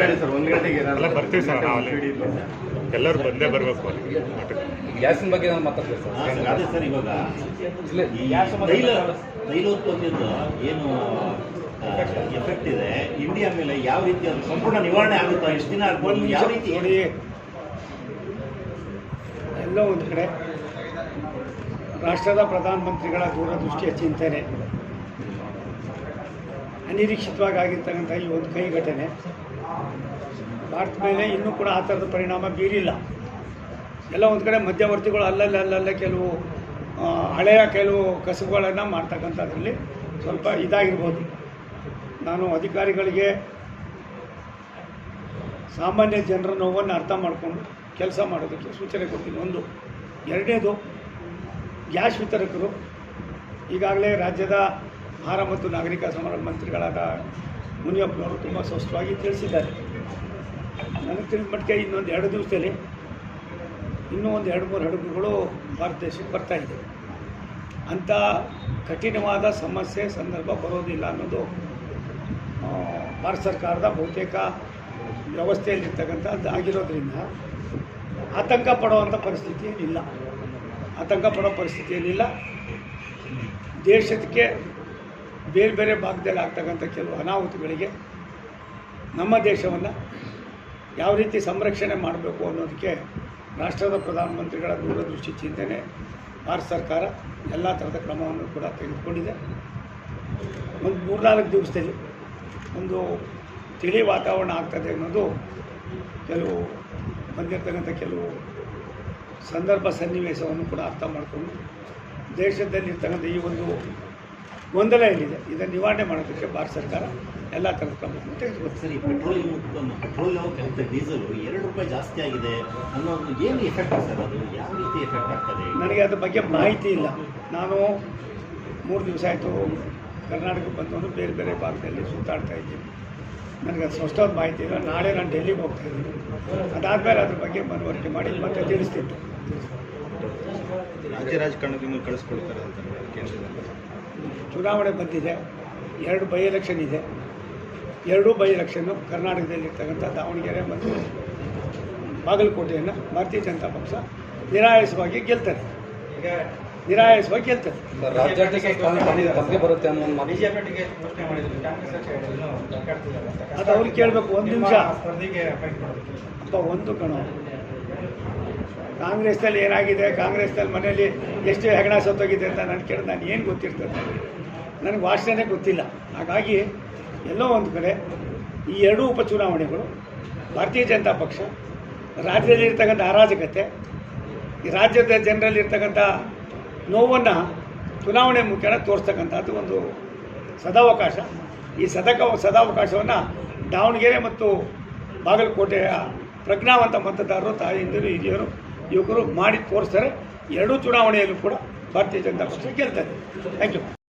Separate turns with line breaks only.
1 ಗಂಟೆಗೆ
ಎಲ್ಲ ಬರ್ತೀವಿ ಸರ್. ನಾವು ಎಲ್ಲರೂ ಬಂದೇ ಬರಬೇಕು.
ಗ್ಯಾಸಿನ ಬಗ್ಗೆ ನಾನು ಮಾತಾಡ್ತೀನಿ ಸರ್.
ಅದೇ ಸರ್, ಇವಾಗ ತೈಲ ಉತ್ಪತ್ತಿದ್ದು ಏನು ಎಫೆಕ್ಟ್ ಇದೆ ಇಂಡಿಯಾ ಮೇಲೆ, ಯಾವ ರೀತಿ ಅದು ಸಂಪೂರ್ಣ ನಿವಾರಣೆ ಆಗುತ್ತಾ, ಎಷ್ಟು ದಿನ ಆಗ್ಬೋದು, ಯಾವ ರೀತಿ?
ನೋಡಿ, ಎಲ್ಲೋ ಒಂದು ಕಡೆ ರಾಷ್ಟ್ರದ ಪ್ರಧಾನಮಂತ್ರಿಗಳ ದೂರದೃಷ್ಟಿಯ ಚಿಂತನೆ, ಅನಿರೀಕ್ಷಿತವಾಗಿ ಆಗಿರ್ತಕ್ಕಂಥ ಈ ಒಂದು ಕೈ ಘಟನೆ ಭಾರತ ಮೇಲೆ ಇನ್ನೂ ಕೂಡ ಆ ಥರದ ಪರಿಣಾಮ ಬೀರಿಲ್ಲ. ಎಲ್ಲ ಒಂದು ಕಡೆ ಮಧ್ಯವರ್ತಿಗಳು ಅಲ್ಲಲ್ಲೇ ಕೆಲವು ಹಳೆಯ ಕೆಲವು ಕಸುಬುಗಳನ್ನು ಮಾಡ್ತಕ್ಕಂಥದ್ರಲ್ಲಿ ಸ್ವಲ್ಪ ಇದಾಗಿರ್ಬೋದು. ನಾನು ಅಧಿಕಾರಿಗಳಿಗೆ ಸಾಮಾನ್ಯ ಜನರ ನೋವನ್ನು ಅರ್ಥ ಮಾಡಿಕೊಂಡು ಕೆಲಸ ಮಾಡೋದಕ್ಕೆ ಸೂಚನೆ ಕೊಡ್ತೀನಿ. ಒಂದು. ಎರಡನೇದು, ಗ್ಯಾಸ್ ವಿತರಕರು ಈಗಾಗಲೇ ರಾಜ್ಯದ ಆಹಾರ ಮತ್ತು ನಾಗರಿಕ ಸರಬರಾಜು ಮಂತ್ರಿಗಳಾದ ಮುನಿಯಪ್ಪನವರು ತುಂಬ ಸ್ಪಷ್ಟವಾಗಿ ತಿಳಿಸಿದ್ದಾರೆ. ನನಗೆ ತಿಳಿದ ಮಟ್ಟಿಗೆ ಇನ್ನೊಂದು 2 ದಿವಸದಲ್ಲಿ ಇನ್ನೂ ಒಂದು 2-3 ಹಡಗುಗಳು ಭಾರತ ದೇಶಕ್ಕೆ ಬರ್ತಾಯಿದೆ. ಅಂಥ ಕಠಿಣವಾದ ಸಮಸ್ಯೆ ಸಂದರ್ಭ ಬರೋದಿಲ್ಲ ಅನ್ನೋದು ಭಾರತ ಸರ್ಕಾರದ ಬಹುತೇಕ ವ್ಯವಸ್ಥೆಯಲ್ಲಿರ್ತಕ್ಕಂಥದ್ದು ಆಗಿರೋದ್ರಿಂದ ಆತಂಕ ಪಡುವಂಥ ಪರಿಸ್ಥಿತಿ ಏನಿಲ್ಲ. ದೇಶಕ್ಕೆ ಬೇರೆ ಬೇರೆ ಭಾಗದಲ್ಲಿ ಆಗ್ತಕ್ಕಂಥ ಕೆಲವು ಅನಾಹುತಗಳಿಗೆ ನಮ್ಮ ದೇಶವನ್ನು ಯಾವ ರೀತಿ ಸಂರಕ್ಷಣೆ ಮಾಡಬೇಕು ಅನ್ನೋದಕ್ಕೆ ರಾಷ್ಟ್ರದ ಪ್ರಧಾನಮಂತ್ರಿಗಳ ದೂರದೃಷ್ಟಿ ಚಿಂತನೆ ಭಾರತ ಸರ್ಕಾರ ಎಲ್ಲ ಥರದ ಕ್ರಮವನ್ನು ಕೂಡ ತೆಗೆದುಕೊಂಡಿದೆ. ಒಂದು 3-4 ದಿವಸದಲ್ಲಿ ಒಂದು ತಿಳಿ ವಾತಾವರಣ ಆಗ್ತದೆ ಅನ್ನೋದು ಕೆಲವು ಬಂದಿರತಕ್ಕಂಥ ಕೆಲವು ಸಂದರ್ಭ ಸನ್ನಿವೇಶವನ್ನು ಕೂಡ ಅರ್ಥ ಮಾಡಿಕೊಂಡು ದೇಶದಲ್ಲಿರ್ತಕ್ಕಂಥ ಈ ಒಂದು ಗೊಂದಲ ಏನಿದೆ ಇದನ್ನು ನಿವಾರಣೆ ಮಾಡೋದಕ್ಕೆ ಭಾರತ ಸರ್ಕಾರ ಎಲ್ಲ ಥರದ ಕ್ರಮವನ್ನು ತೆಗೆದುಕೊಳ್ತದೆ.
ಸರಿ, ಪೆಟ್ರೋಲ್ ಮತ್ತು ಡೀಸೆಲು ₹2 ಜಾಸ್ತಿ ಆಗಿದೆ ಅನ್ನೋದು ಏನು ಎಫೆಕ್ಟ್ ಸರ್? ಅದು ಯಾವ ರೀತಿ ಎಫೆಕ್ಟ್ ಆಗ್ತದೆ?
ನನಗೆ ಅದ್ರ ಬಗ್ಗೆ ಮಾಹಿತಿ ಇಲ್ಲ. ನಾನು 3 ದಿವಸ ಆಯಿತು ಕರ್ನಾಟಕಕ್ಕೆ ಬಂದವನು ಬೇರೆ ಬೇರೆ ಭಾಗದಲ್ಲಿ ಸುತ್ತಾಡ್ತಾ ಇದ್ದೀನಿ. ನನಗೆ ಅದು ಸ್ಪಷ್ಟವಾದ ಮಾಹಿತಿ ಇಲ್ಲ. ನಾಳೆ ನಾನು ಡೆಲ್ಲಿಗೆ ಹೋಗ್ತಾ ಇದ್ದೀನಿ. ಅದಾದಮೇಲೆ ಅದ್ರ ಬಗ್ಗೆ ಮನವರಿಕೆ ಮಾಡಿ ಮತ್ತೆ ತಿಳಿಸ್ತಿತ್ತು.
ರಾಜ್ಯ ರಾಜಕಾರಣದಿಂದ ಕಳಿಸ್ಕೊಡ್ತಾರೆ ಅಂತ ಕೇಂದ್ರದಲ್ಲಿ.
ಚುನಾವಣೆ ಬಂದಿದೆ, 2 ಬೈ ಎಲೆಕ್ಷನ್ ಇದೆ. 2 ಬೈ ಎಲೆಕ್ಷನ್ನು ಕರ್ನಾಟಕದಲ್ಲಿರ್ತಕ್ಕಂಥ ದಾವಣಗೆರೆ ಮತ್ತು ಬಾಗಲಕೋಟೆಯನ್ನು ಭಾರತೀಯ ಜನತಾ ಪಕ್ಷ ನಿರಾಯಾಸವಾಗಿ ಗೆಲ್ತದೆ.
ರಾಜ್ಯಾಧ್ಯಕ್ಷ ಬರುತ್ತೆ ಅನ್ನೋ
ಅದು ಅವ್ರಿಗೆ ಕೇಳಬೇಕು. 1 ನಿಮಿಷ ಅಪ್ಪ, ಒಂದು ಕಣೋ, ಕಾಂಗ್ರೆಸ್ನಲ್ಲಿ ಏನಾಗಿದೆ, ಕಾಂಗ್ರೆಸ್ನಲ್ಲಿ ಮನೆಯಲ್ಲಿ ಎಷ್ಟು ಹೆಗಣ ಸತ್ತೋಗಿದೆ ಅಂತ ನಾನು ಕೇಳಿದ್ರೆ ನಾನು ಏನು ಗೊತ್ತಿರ್ತದೆ? ನನಗೆ ವಾಸನೆ ಗೊತ್ತಿಲ್ಲ. ಹಾಗಾಗಿ ಎಲ್ಲೋ ಒಂದು ಕಡೆ ಈ 2 ಉಪಚುನಾವಣೆಗಳು ಭಾರತೀಯ ಜನತಾ ಪಕ್ಷ ರಾಜ್ಯದಲ್ಲಿರ್ತಕ್ಕಂಥ ಅರಾಜಕತೆ, ಈ ರಾಜ್ಯದ ಜನರಲ್ಲಿರ್ತಕ್ಕಂಥ ನೋವನ್ನು ಚುನಾವಣೆ ಮುಖೇನ ತೋರಿಸ್ತಕ್ಕಂಥದ್ದು ಒಂದು ಸದಾವಕಾಶ. ಈ ಸದಾವಕಾಶವನ್ನು ದಾವಣಗೆರೆ ಮತ್ತು ಬಾಗಲಕೋಟೆಯ ಪ್ರಜ್ಞಾವಂತ ಮತದಾರರು, ತಾಯಂದಿರು, ಹಿರಿಯರು, ಯುವಕರು ಮಾಡಿ ತೋರಿಸ್ತಾರೆ. 2 ಚುನಾವಣೆಯಲ್ಲೂ ಕೂಡ ಭಾರತೀಯ ಜನತಾ ಪಕ್ಷ ಗೆಲ್ತದೆ. Thank you.